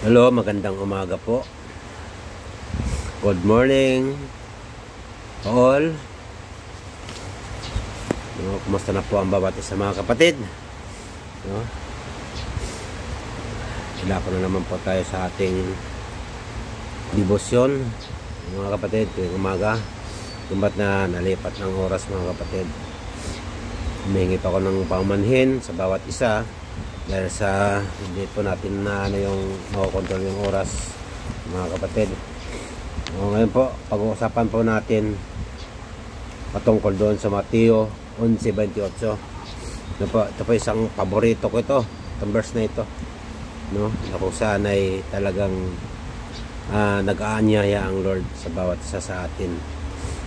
Hello, magandang umaga po. Good morning all. Kumusta na po ang bawat isa mga kapatid? Sila ko na naman po tayo sa ating debosyon mga kapatid, tuwing umaga. Kumba't na nalipat ng oras mga kapatid. Humingi pa ako ng paumanhin sa bawat isa dahil sa hindi po natin na yung makokontrol yung oras mga kapatid. Ngayon po, pag-uusapan po natin patungkol doon sa Mateo 11:28. Ito po isang paborito ko ito, itong verse na ito, no? Na kung saan ay talagang nag-aanyaya ang Lord sa bawat isa sa atin.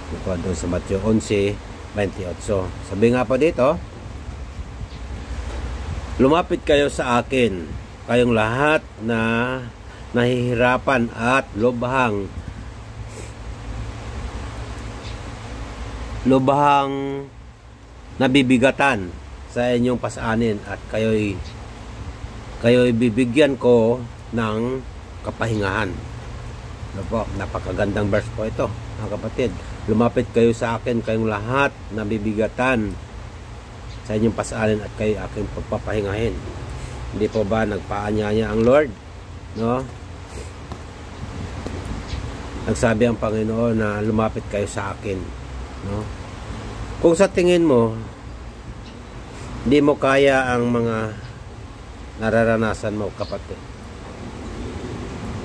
Ito po doon sa Mateo 11:28. Sabi nga po dito, lumapit kayo sa akin, kayong lahat na nahihirapan at lubhang nabibigatan sa inyong pasanin, at kayo'y bibigyan ko ng kapahingahan. Napakagandang verse po ito mga kapatid. Lumapit kayo sa akin, kayong lahat nabibigatan sa inyong pasanin, at kayo aking pagpapahingahin. Hindi po ba nagpaanyaya ang Lord, no? Nagsabi ang Panginoon na lumapit kayo sa akin, no? Kung sa tingin mo hindi mo kaya ang mga nararanasan mo kapatid,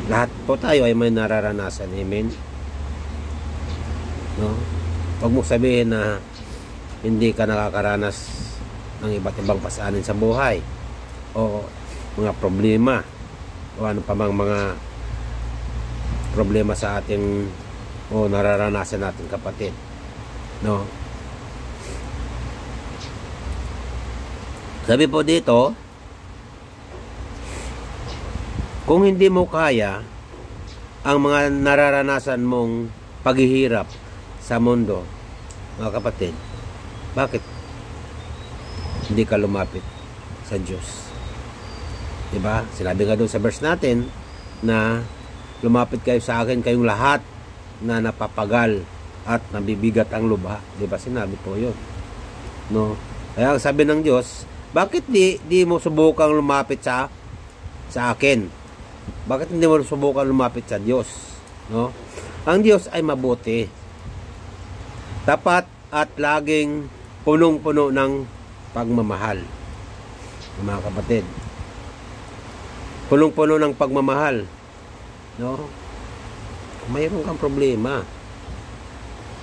lahat po tayo ay may nararanasan, amen, no? Huwag mo sabihin na hindi ka nakakaranas ng iba't ibang pasanin sa buhay o mga problema o ano pa mang mga problema sa ating o nararanasan natin kapatid, no? Sabi po dito, kung hindi mo kaya ang mga nararanasan mong paghihirap sa mundo mga kapatid, bakit hindi ka lumapit sa Diyos? Diba? Sinabi nga doon sa verse natin na lumapit kayo sa akin, kayong lahat na napapagal at nabibigat ang lubha. Diba? Sinabi po yun, no? Kaya ang sabi ng Diyos, bakit di mo subukang lumapit sa akin? Bakit hindi mo subukang lumapit sa Diyos, no? Ang Diyos ay mabuti, tapat at laging punong-puno ng pagmamahal. Mga kapatid, punong-puno ng pagmamahal, no? Kung mayroon kang problema,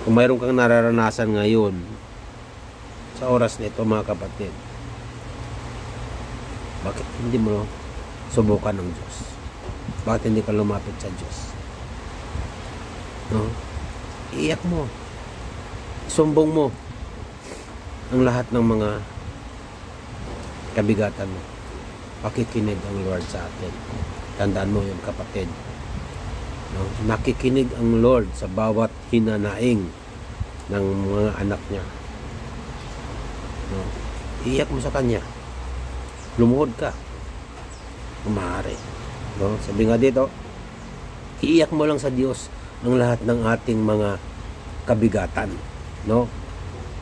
kung mayroon kang nararanasan ngayon sa oras nito mga kapatid, bakit hindi mo subukan ng Diyos? Bakit hindi ka lumapit sa Diyos, no? Iiyak mo, sumbong mo ang lahat ng mga kabigatan mo. Pakikinig ang Lord sa atin. Tandaan mo yung kapatid, no? Nakikinig ang Lord sa bawat hinanaing ng mga anak niya, no? Iiyak mo sa Kanya, lumuhod ka kung maaari, no? Sabi nga dito, iiyak mo lang sa Diyos ang lahat ng ating mga kabigatan, no?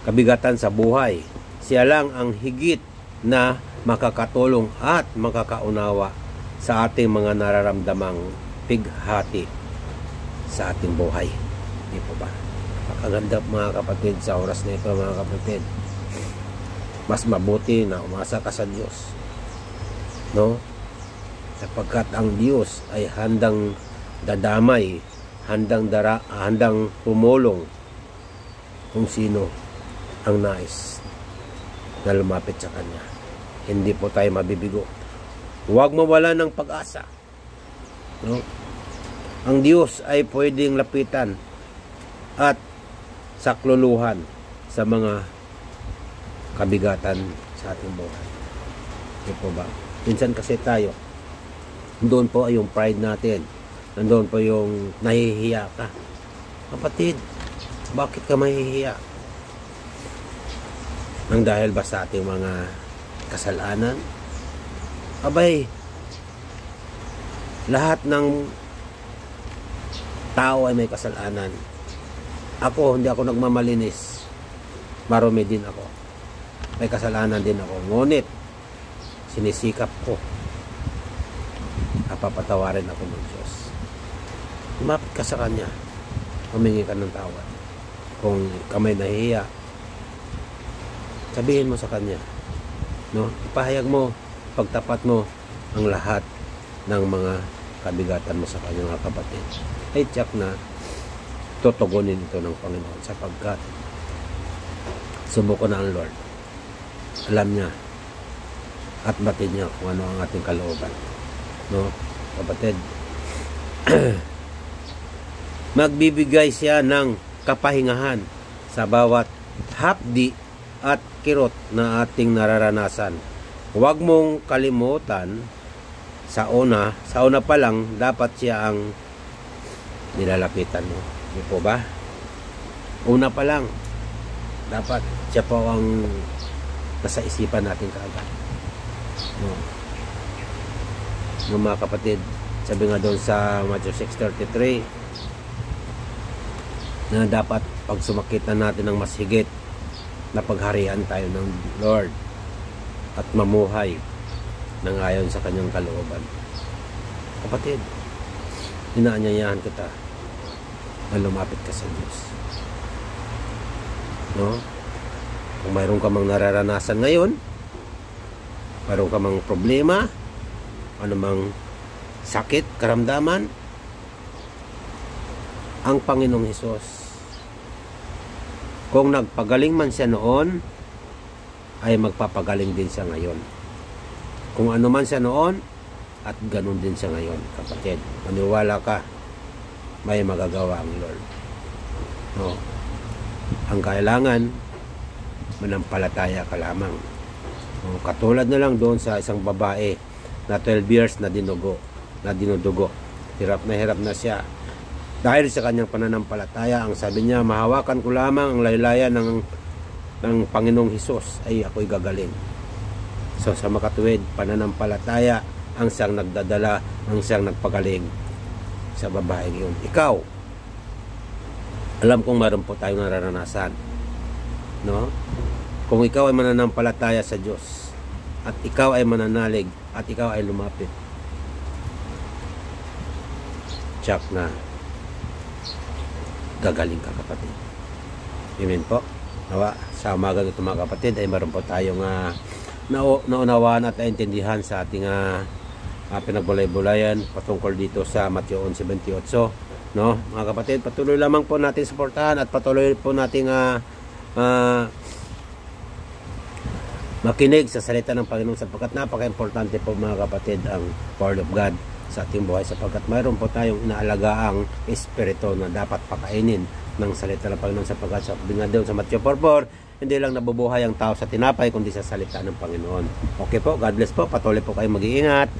Kabigatan sa buhay. Siya lang ang higit na makakatulong at makakaunawa sa ating mga nararamdamang pighati sa ating buhay. Hindi po ba? Napakaganda mga kapatid sa oras na ito mga kapatid. Mas mabuti na umasa ka sa Diyos, no? Sapagkat ang Diyos ay handang dadamay, handang pumulong kung sino ang nais na lumapit sa Kanya. Hindi po tayo mabibigo. Huwag mawala ng pag-asa, no? Ang Diyos ay pwedeng lapitan at sakluluhan sa mga kabigatan sa ating buhay. Hindi po ba? Minsan kasi tayo, doon po ay yung pride natin, nandoon po yung nahihiya ka. Kapatid, bakit ka mahihiya? Nang dahil ba sa ating mga kasalanan? Abay, Lahat ng tao ay may kasalanan. Ako, hindi ako nagmamalinis. Marumi din ako. May kasalanan din ako. Ngunit, sinisikap ko. Papatawarin ako ng Diyos. Lumapit ka sa Kanya. Humingi ka ng tawad. Kung kamay nahihiya, sabihin mo sa Kanya. No? Ipahayag mo, pagtapat mo ang lahat ng mga kabigatan mo sa Kanya, mga kapatid. Ay tiyak na tutugunin ito ng Panginoon sapagkat subuko na ang Lord. Alam niya at batid niya kung ano ang ating kalooban. No, kapatid. Magbibigay siya ng kapahingahan sa bawat hapdi at kirot na ating nararanasan. Huwag mong kalimutan sa una pa lang dapat siya ang nilalapitan mo. Di po ba? Una pa lang dapat siya po ang nasa isipan natin kaagad. No. Mga kapatid, sabi nga doon sa Matthew 6:33 na dapat pag sumakitan natin ng mas higit na pagharian tayo ng Lord at mamuhay nang ayon sa Kanyang kalooban. Kapatid, inaanyayahan kita na lumapit ka sa Diyos. No? Kung mayroon ka mang nararanasan ngayon, mayroon ka mang problema, anumang sakit, karamdaman, ang Panginoong Hesus, kung nagpagaling man siya noon, ay magpapagaling din siya ngayon. Kung ano man siya noon, at ganun din siya ngayon, kapatid. Maniwala ka, may magagawa ang Lord. No. Ang kailangan, manampalataya ka lamang. No. Katulad na lang doon sa isang babae na 12 years na dinudugo. Hirap na siya. Dahil sa kanyang pananampalataya, ang sabi niya, mahawakan ko lamang ang laylayan ng Panginoong Hesus, ay ako'y gagaling. So sa makatuwid, pananampalataya ang siyang nagdadala, ang siyang nagpagaling sa babaeng yun. Ikaw, alam kong mayroon po tayong nararanasan. No? Kung ikaw ay mananampalataya sa Diyos, at ikaw ay mananalig, at ikaw ay lumapit, tsak na gagaling ka, kapatid. Amen po. Nawa, sa umaga ito mga kapatid, ay mayroon po tayong naunawaan at naintindihan sa ating pinagbulay-bulayan patungkol dito sa Matthew 11:28. No? Mga kapatid, patuloy lamang po natin suportahan at patuloy po nating makinig sa salita ng Panginoon sapagkat napaka-importante po mga kapatid ang Word of God sa ating buhay sapagkat mayroon po tayong inaalagaang espiritu na dapat pakainin ng salita ng Panginoon sapagkat sabi nga doon sa Matthew 4:4, hindi lang nabubuhay ang tao sa tinapay kundi sa salita ng Panginoon. Okay po, God bless po, patuloy po kayong mag-iingat.